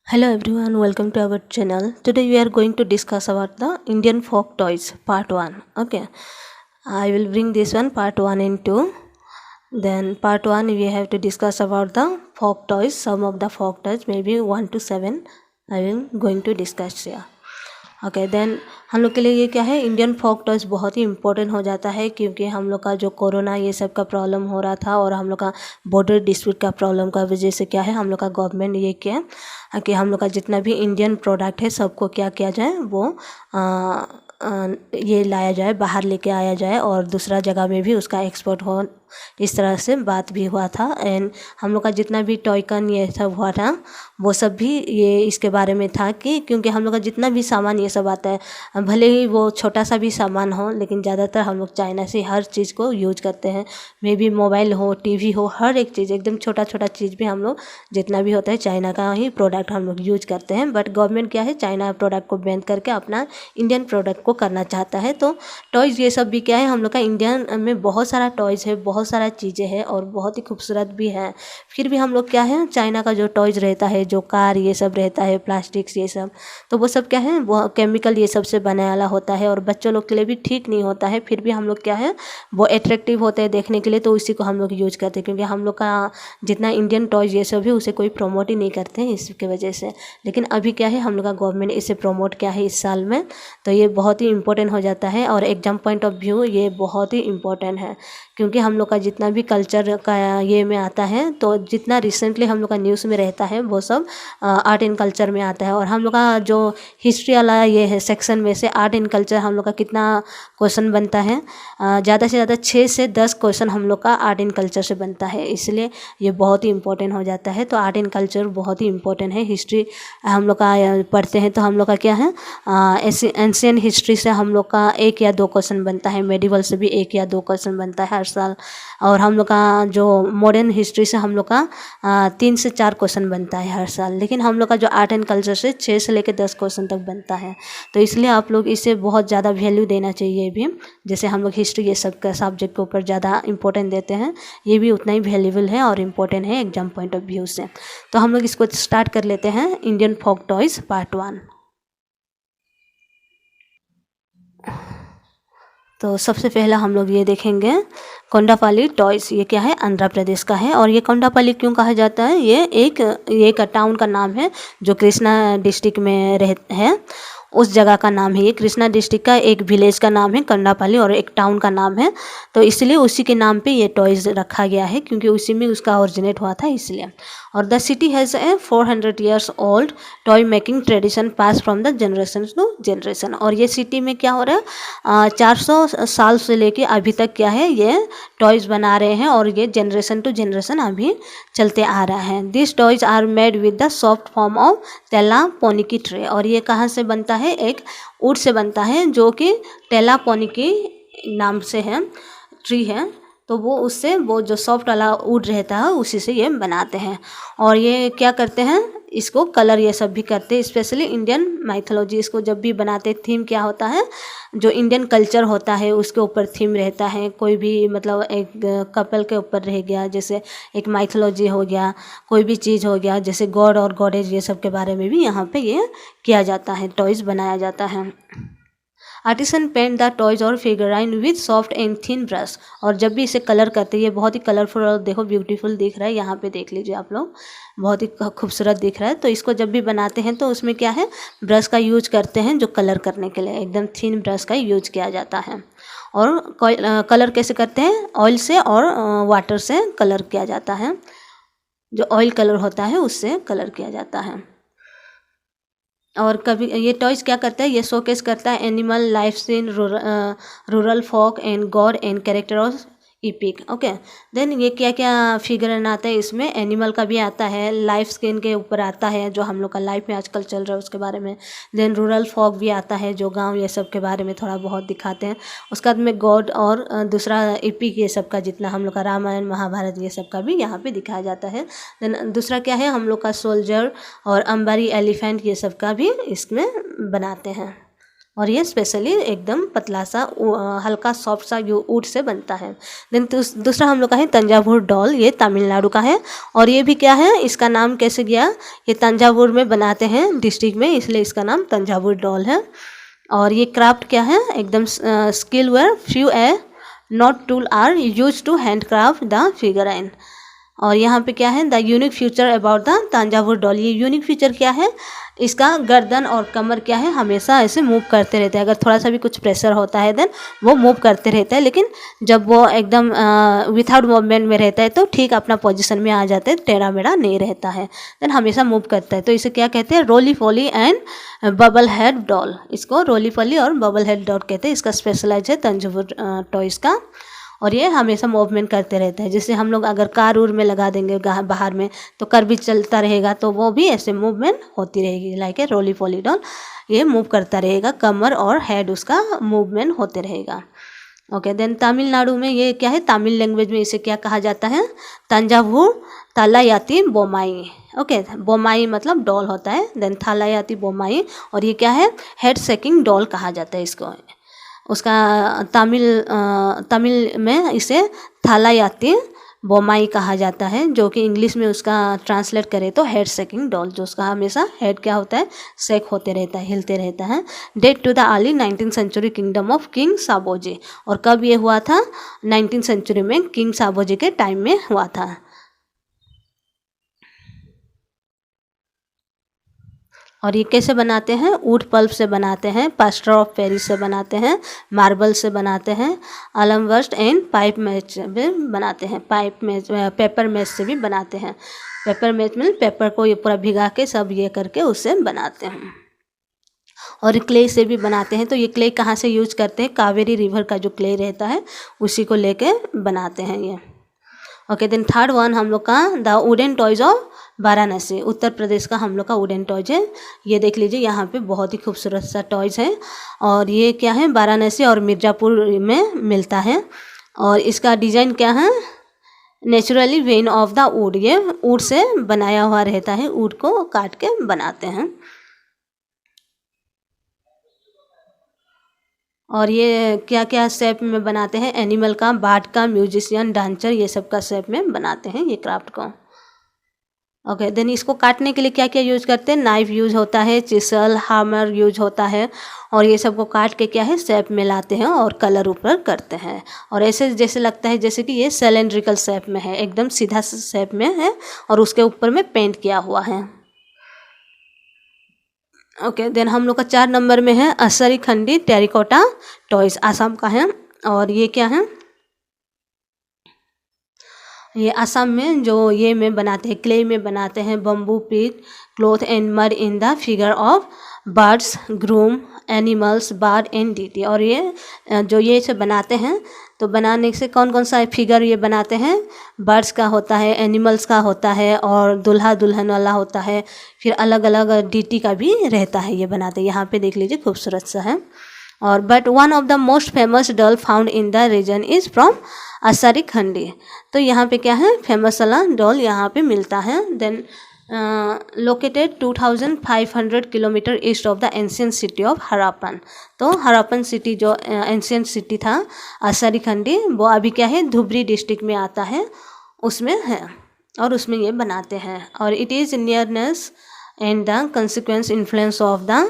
Hello everyone, welcome to our channel. Today we are going to discuss about the Indian folk toys part 1. Okay, I will bring this one part 1 and 2. Then part 1 we have to discuss about the folk toys, some of the folk toys, maybe 1 to 7 I will going to discuss here. Okay then हम लोग के लिए ये क्या है, Indian folk toys बहुत ही important हो जाता है क्योंकि हम लोग का जो कोरोना ये सब का प्रॉब्लम हो रहा था और हम लोग का बॉर्डर डिस्प्यूट का प्रॉब्लम का वजह से क्या है, हम लोग का गवर्नमेंट ये किया कि हम लोग का जितना भी इंडियन प्रोडक्ट है सबको क्या किया जाए, वो ये लाया जाए, बाहर लेके आया जाए और दूसरा जगह में भी उसका एक्सपोर्ट हो, इस तरह से बात भी हुआ था। एंड हम लोग का जितना भी टॉयकन ये सब हुआ था वो सब भी ये इसके बारे में था कि क्योंकि हम लोग का जितना भी सामान ये सब आता है, भले ही वो छोटा सा भी सामान हो, लेकिन ज़्यादातर हम लोग चाइना से हर चीज़ को यूज करते हैं। मे बी मोबाइल हो, टीवी हो, हर एक चीज़ एकदम छोटा छोटा चीज़ भी हम लोग जितना भी होता है चाइना का ही प्रोडक्ट हम लोग यूज करते हैं। बट गवर्नमेंट क्या है, चाइना प्रोडक्ट को बैन करके अपना इंडियन प्रोडक्ट को करना चाहता है। तो टॉयज़ ये सब भी क्या है, हम लोग का इंडियन में बहुत सारा टॉयज़ है, बहुत सारा चीज़ें हैं और बहुत ही खूबसूरत भी है। फिर भी हम लोग क्या है, चाइना का जो टॉयज़ रहता है, जो कार ये सब रहता है, प्लास्टिक्स ये सब, तो वो सब क्या है, वो केमिकल ये सब से बनाने वाला होता है और बच्चों लोग के लिए भी ठीक नहीं होता है। फिर भी हम लोग क्या है, वो एट्रैक्टिव होते हैं देखने के लिए, तो इसी को हम लोग यूज करते हैं क्योंकि हम लोग का जितना इंडियन टॉयज़ ये सब है उसे कोई प्रमोट ही नहीं करते हैं इसकी वजह से। लेकिन अभी क्या है, हम लोग का गवर्नमेंट इसे प्रमोट किया है इस साल में, तो ये बहुत ही इंपॉर्टेंट हो जाता है और एग्जाम पॉइंट ऑफ व्यू ये बहुत ही इम्पोर्टेंट है क्योंकि हम लोग का जितना भी कल्चर का ये में आता है, तो जितना रिसेंटली हम लोग का न्यूज़ में रहता है वो सब आर्ट एंड कल्चर में आता है। और हम लोग का जो हिस्ट्री वाला ये है सेक्शन में से आर्ट एंड कल्चर हम लोग का कितना क्वेश्चन बनता है, ज़्यादा से ज़्यादा 6 से 10 क्वेश्चन हम लोग का आर्ट एंड कल्चर से बनता है, इसलिए ये बहुत ही इंपॉर्टेंट हो जाता है। तो आर्ट एंड कल्चर बहुत ही इंपॉर्टेंट है। हिस्ट्री हम लोग का पढ़ते हैं तो हम लोग का क्या है, एंशियंट हिस्ट्री से हम लोग का 1 या 2 क्वेश्चन बनता है, मेडिवल से भी 1 या 2 क्वेश्चन बनता है हर साल। और हम लोग का जो मॉडर्न हिस्ट्री से हम लोग का 3 से 4 क्वेश्चन बनता है हर साल। लेकिन हम लोग का जो आर्ट एंड कल्चर से 6 से लेकर 10 क्वेश्चन तक बनता है, तो इसलिए आप लोग इसे बहुत ज़्यादा वैल्यू देना चाहिए भी। जैसे हम लोग हिस्ट्री ये सब का सब्जेक्ट के ऊपर ज़्यादा इंपॉर्टेंट देते हैं, ये भी उतना ही वैल्यूबल है और इम्पोर्टेंट है एग्जाम पॉइंट ऑफ व्यू से। तो हम लोग इसको स्टार्ट कर लेते हैं, इंडियन फोक टॉयज़ पार्ट 1। तो सबसे पहला हम लोग ये देखेंगे कोंडापल्ली टॉयज़। ये क्या है, आंध्र प्रदेश का है। और ये कोंडापल्ली क्यों कहा जाता है, ये एक टाउन का नाम है जो कृष्णा डिस्ट्रिक्ट में है, उस जगह का नाम है। ये कृष्णा डिस्ट्रिक्ट का एक विलेज का नाम है कोंडापल्ली और एक टाउन का नाम है, तो इसलिए उसी के नाम पे ये टॉयज़ रखा गया है क्योंकि उसी में उसका ओरिजिनेट हुआ था इसलिए। और the city has a 400 years old toy making tradition pass from the generation to generation. और ये सिटी में क्या हो रहा है, 400 साल से लेके अभी तक क्या है, ये टॉयज़ बना रहे हैं और ये जनरेशन टू जनरेशन अभी चलते आ रहा है। This toys are made with the soft form of टेलापोनिकी ट्रे। और ये कहाँ से बनता है, एक वुड से बनता है जो कि टेलापोनिकी नाम से है, ट्री है, तो वो उससे वो जो सॉफ्ट वाला वुड रहता है उसी से ये बनाते हैं। और ये क्या करते हैं, इसको कलर ये सब भी करते हैं, स्पेशली इंडियन माइथोलॉजी इसको जब भी बनाते हैं। थीम क्या होता है, जो इंडियन कल्चर होता है उसके ऊपर थीम रहता है। कोई भी मतलब एक कपल के ऊपर रह गया, जैसे एक माइथोलॉजी हो गया, कोई भी चीज़ हो गया, जैसे गॉड और गॉडेज ये सब के बारे में भी यहाँ पे ये किया जाता है, टॉयज़ बनाया जाता है। आर्टिसन पेंट द टॉयज और figurine with soft and thin brush. और जब भी इसे कलर करते हैं ये बहुत ही कलरफुल और देखो ब्यूटीफुल दिख रहा है, यहाँ पे देख लीजिए आप लोग, बहुत ही खूबसूरत दिख रहा है। तो इसको जब भी बनाते हैं तो उसमें क्या है, ब्रश का यूज करते हैं जो कलर करने के लिए, एकदम थिन ब्रश का यूज किया जाता है। और कलर कैसे करते हैं, ऑयल से और वाटर से कलर किया जाता है, जो ऑयल कलर होता है उससे कलर किया जाता है। और कभी ये टॉयज़ क्या करता है, ये शोकेस करता है animal life scene, rural folk and god and character of epic. Okay, then ये क्या क्या फिगर आता है, इसमें एनिमल का भी आता है, लाइफ स्किन के ऊपर आता है जो हम लोग का लाइफ में आजकल चल रहा है उसके बारे में। देन रूरल फोक भी आता है जो गांव ये सब के बारे में थोड़ा बहुत दिखाते हैं। उसके बाद में गॉड और दूसरा इपिक ये सब का, जितना हम लोग का रामायण महाभारत ये सब का भी यहाँ पे दिखाया जाता है। देन दूसरा क्या है, हम लोग का सोल्जर और अंबारी एलिफेंट ये सब का भी इसमें बनाते हैं। और ये स्पेशली एकदम पतला सा हल्का सॉफ्ट सा ऊट से बनता है। देन दूसरा हम लोग का है तंजावुर डॉल, ये तमिलनाडु का है। और ये भी क्या है, इसका नाम कैसे गया, ये तंजावुर में बनाते हैं डिस्ट्रिक्ट में, इसलिए इसका नाम तंजावुर डॉल है। और ये क्राफ्ट क्या है, एकदम skill where few a not tool are use to hand craft the figurine. और यहाँ पे क्या है, the unique feature about the Thanjavur doll, ये यूनिक फीचर क्या है, इसका गर्दन और कमर क्या है, हमेशा ऐसे मूव करते रहते हैं। अगर थोड़ा सा भी कुछ प्रेशर होता है देन वो मूव करते रहता है, लेकिन जब वो एकदम विथआउट मूवमेंट में रहता है तो ठीक अपना पोजीशन में आ जाते हैं, टेढ़ा मेढ़ा नहीं रहता है, देन हमेशा मूव करता है। तो इसे क्या कहते हैं, रोली पोली एंड बबल हेड डॉल, इसको रोली पोली और बबल हेड डॉल कहते हैं। इसका स्पेशलाइज है तंजावुर टॉयज़ का, और ये हमेशा मूवमेंट करते रहते हैं। जैसे हम लोग अगर कार उर में लगा देंगे बाहर में, तो कार भी चलता रहेगा, तो वो भी ऐसे मूवमेंट होती रहेगी। Like a roly poly doll, ये मूव करता रहेगा, कमर और हेड उसका मूवमेंट होते रहेगा। ओके, देन तमिलनाडु में ये क्या है, तमिल लैंग्वेज में इसे क्या कहा जाता है, तंजावुर थालायाती बोमाई। ओके, बोमाई मतलब डॉल होता है, देन थालायाती बोमाई। और ये क्या है, हेड शेकिंग डॉल कहा जाता है इसको। उसका तमिल में इसे थालायाती बोमाई कहा जाता है, जो कि इंग्लिश में उसका ट्रांसलेट करें तो हेड शेकिंग डॉल, जो उसका हमेशा हेड क्या होता है, शेक होते रहता है, हिलते रहता है। Date to the early 19th century kingdom of king Saboji. और कब ये हुआ था, 19th सेंचुरी में किंग साबोजी के टाइम में हुआ था। और ये कैसे बनाते हैं, वुड पल्प से बनाते हैं, प्लास्टर ऑफ पेरिस से बनाते हैं, मार्बल से बनाते हैं, अलम वर्स्ट एंड पाइप मैच भी बनाते हैं, पाइप मैच पेपर मैच से भी बनाते हैं। पेपर मैच में पेपर को ये पूरा भिगा के सब ये करके उससे बनाते हैं। और क्ले से भी बनाते हैं। तो ये क्ले कहाँ से यूज करते हैं, कावेरी रिवर का जो क्ले रहता है उसी को लेके बनाते हैं ये। ओके, देन थर्ड वन हम लोग का the wooden toys of Varanasi, Uttar Pradesh का हम लोग का वुडन टॉयज है। ये देख लीजिए, यहाँ पे बहुत ही खूबसूरत सा टॉयज है। और ये क्या है, वाराणसी और मिर्ज़ापुर में मिलता है। और इसका डिज़ाइन क्या है, naturally when of the wood, ये वुड से बनाया हुआ रहता है, वुड को काट के बनाते हैं। और ये क्या क्या शेप में बनाते हैं, एनिमल का, बर्ड का, म्यूजिशियन, डांसर, ये सब का शेप में बनाते हैं ये क्राफ्ट को। ओके, देन इसको काटने के लिए क्या क्या यूज करते हैं, नाइफ यूज होता है, चिसल, हैमर यूज होता है। और ये सब को काट के क्या है, शेप में लाते हैं और कलर ऊपर करते हैं। और ऐसे जैसे लगता है जैसे कि ये सिलेंड्रिकल शेप में है, एकदम सीधा शेप में है और उसके ऊपर में पेंट किया हुआ है। ओके, देन हम लोग का 4 नंबर में है असरी खंडी टेरिकोटा टॉयज, आसाम का है। और ये क्या है, ये असम में जो ये में बनाते हैं, क्ले में बनाते हैं, bamboo pick cloth and mud in the figure of birds, groom, animals, bird and deity. और ये जो ये सब बनाते हैं, तो बनाने से कौन कौन सा फिगर ये बनाते हैं, बर्ड्स का होता है, एनिमल्स का होता है, और दुल्हा दुल्हन वाला होता है, फिर अलग अलग डीटी का भी रहता है, ये बनाते हैं। यहाँ पे देख लीजिए, खूबसूरत सा है। और but one of the most famous doll found in the region is from Asharikandi. तो यहाँ पे क्या है, फेमस वाला डॉल यहाँ पे मिलता है। Then located 2500 kilometre east of the ancient city of Harappan. तो हरापन सिटी जो एंशियंट सिटी था असरी खंडी, वो अभी क्या है, धुबरी डिस्ट्रिक्ट में आता है, उसमें है। और उसमें ये बनाते हैं। और it is nearness and the consequence influence of the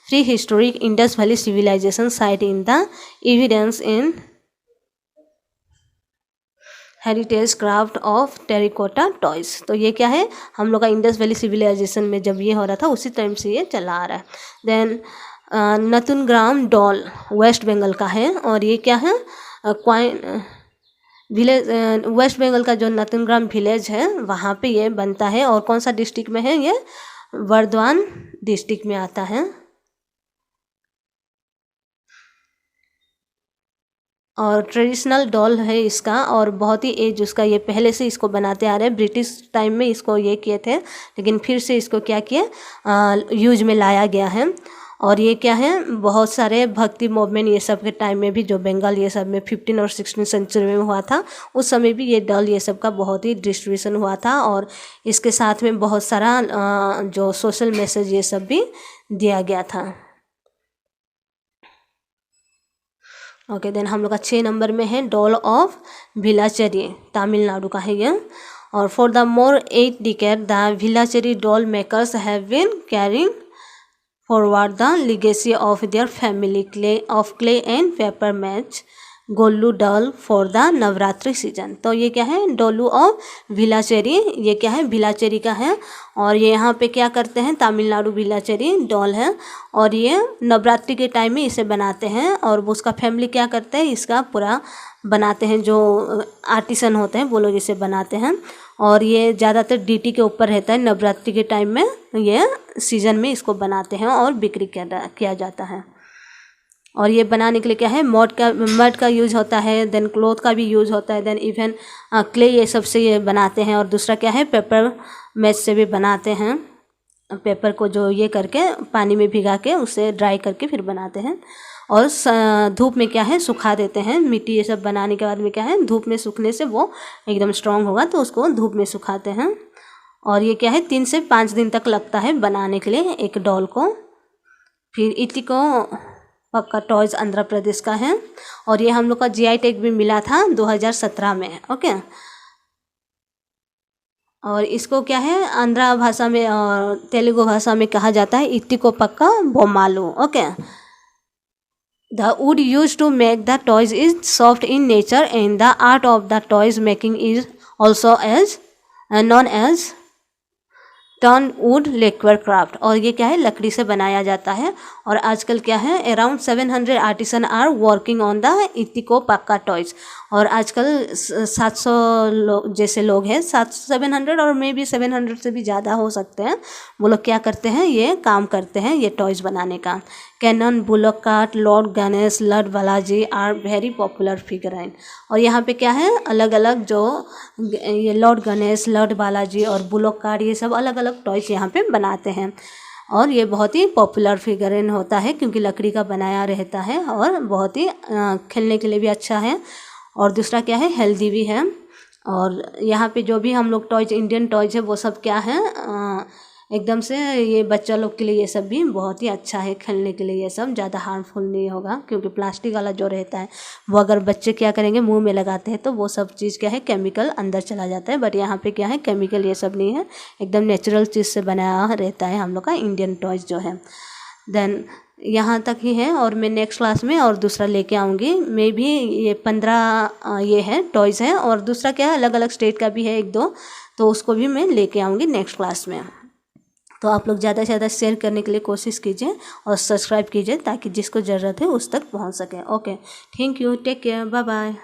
prehistoric Indus valley civilisation site in the evidence in heritage craft of terracotta toys. तो ये क्या है, हम लोग का इंडस वैली सिविलाइजेशन में जब ये हो रहा था उसी टाइम से ये चला आ रहा है। देन नतुनग्राम डॉल वेस्ट बंगाल का है। और ये क्या है, क्वाइन विलेज, वेस्ट बंगाल का जो नतुनग्राम विलेज है वहाँ पे ये बनता है। और कौन सा डिस्ट्रिक्ट में है, ये बर्धवान डिस्ट्रिक्ट में आता है। और ट्रेडिशनल डॉल है इसका, और बहुत ही एज उसका, ये पहले से इसको बनाते आ रहे हैं। ब्रिटिश टाइम में इसको ये किए थे, लेकिन फिर से इसको क्या किए, यूज में लाया गया है। और ये क्या है, बहुत सारे भक्ति मूवमेंट ये सब के टाइम में भी, जो बंगाल ये सब में 15 और 16 सेंचुरी में हुआ था, उस समय भी ये डॉल ये सब का बहुत ही डिस्ट्रीब्यूशन हुआ था। और इसके साथ में बहुत सारा जो सोशल मैसेज ये सब भी दिया गया था। ओके देन हम लोग का 6 नंबर में है डॉल ऑफ भिलाचेरी, तमिलनाडु का है ये। और for the more 8 decade the Bhilacheri doll makers have been carrying forward the legacy of their family clay and paper match golu doll for the Navratri season. तो ये क्या है, डोलू ऑफ भिलाचेरी, ये क्या है, भिलाचेरी का है। और ये यहाँ पे क्या करते हैं, तमिलनाडु भिलाचेरी डॉल है और ये नवरात्रि के टाइम में इसे बनाते हैं। और उसका फैमिली क्या करते हैं, इसका पूरा बनाते हैं, जो आर्टिसन होते हैं वो लोग इसे बनाते हैं। और ये ज़्यादातर डीटी के ऊपर रहता है, नवरात्रि के टाइम में ये सीजन में इसको बनाते हैं और बिक्री किया जाता है। और ये बनाने के लिए क्या है, मड का यूज होता है, देन क्लोथ का भी यूज होता है, देन इवन क्ले, ये सबसे ये बनाते हैं। और दूसरा क्या है, पेपर मैच से भी बनाते हैं, पेपर को जो ये करके पानी में भिगा के उसे ड्राई करके फिर बनाते हैं। और धूप में क्या है, सुखा देते हैं। मिट्टी ये सब बनाने के बाद में क्या है, धूप में सूखने से वो एकदम स्ट्रांग होगा, तो उसको धूप में सुखाते हैं। और ये क्या है, 3 से 5 दिन तक लगता है बनाने के लिए एक डॉल को। फिर इटिको पक्का टॉयज़ आंध्र प्रदेश का है और ये हम लोग का जीआई टैग भी मिला था 2017 में। ओके, और इसको क्या है, आंध्रा भाषा में और तेलुगु भाषा में कहा जाता है इटिको पक्का बोमालू। Okay, the wood use to make the toys is soft in nature and the art of the toys making is also as known as turn wood lacquer craft. और ये क्या है, लकड़ी से बनाया जाता है। और आजकल क्या है, around 700 artisan are working on the Etikoppaka toys. और आजकल 700 लोग जैसे लोग हैं, 700 और मे बी 700 से भी ज़्यादा हो सकते हैं, वो लोग क्या करते हैं, ये काम करते हैं ये टॉयज़ बनाने का। Cannon, bullock cart, lord Ganesh, lord Balaji are very popular figurine. और यहाँ पे क्या है, अलग अलग जो ये लॉर्ड गणेश, लॉर्ड बालाजी और बुलक कार्ट, ये सब अलग अलग टॉयज़ यहाँ पे बनाते हैं। और ये बहुत ही पॉपुलर फिगराइन होता है क्योंकि लकड़ी का बनाया रहता है और बहुत ही खेलने के लिए भी अच्छा है। और दूसरा क्या है, हेल्दी भी है। और यहाँ पे जो भी हम लोग टॉयज, इंडियन टॉयज है, वो सब क्या है, एकदम से ये बच्चा लोग के लिए ये सब भी बहुत ही अच्छा है खेलने के लिए। ये सब ज़्यादा हार्मफुल नहीं होगा क्योंकि प्लास्टिक वाला जो रहता है वो अगर बच्चे क्या करेंगे, मुंह में लगाते हैं तो वो सब चीज़ क्या है, केमिकल अंदर चला जाता है। बट यहाँ पे क्या है, केमिकल ये सब नहीं है, एकदम नेचुरल चीज़ से बनाया रहता है हम लोग का इंडियन टॉयज जो है। देन यहाँ तक ही है और मैं नेक्स्ट क्लास में और दूसरा लेके आऊँगी। मे भी ये 15 ये है टॉयज़ है और दूसरा क्या है, अलग अलग स्टेट का भी है 1-2, तो उसको भी मैं लेके आऊँगी नेक्स्ट क्लास में। तो आप लोग ज़्यादा से ज़्यादा शेयर करने के लिए कोशिश कीजिए और सब्सक्राइब कीजिए ताकि जिसको ज़रूरत है उस तक पहुँच सके। Okay, thank you, take care, bye bye.